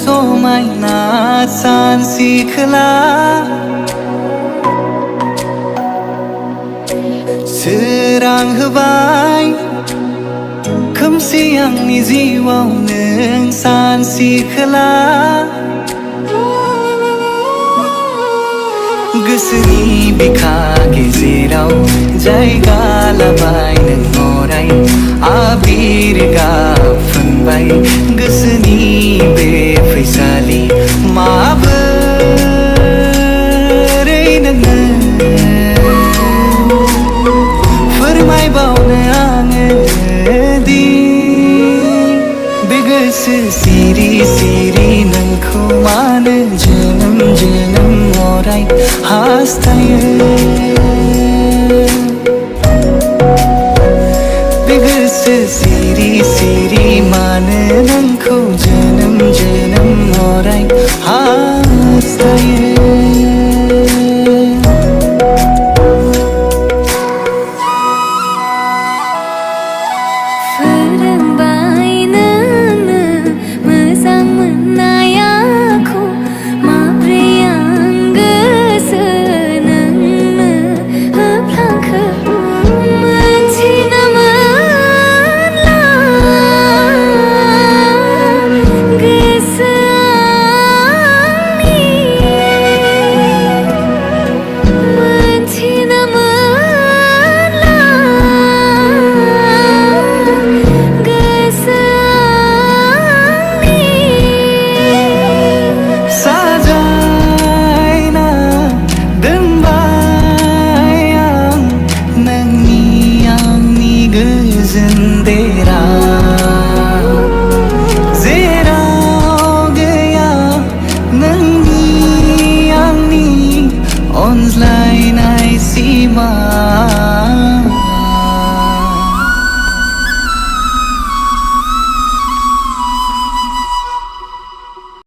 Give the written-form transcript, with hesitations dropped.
समायना सानसेखोला सोरां होबाय खोमसि आंनि जिउआव नों सानसेखोला गोसोनि बिखा गेजेराव जायगा लाबाय नों अराय आबिर गाब फुनबाय गोसोनि बे फैसालि माबोरै नोंनो फोरमायबावनो आङो दि बे गोसो सिरि सिरि नोंखौ मानो जोनोम जोनोम अराय हास्थायो बे गोसो सिरि सिरि मानो नोंखौ जोनोम जोनोम अराय हास्थायो अनज्लायनाय सिमा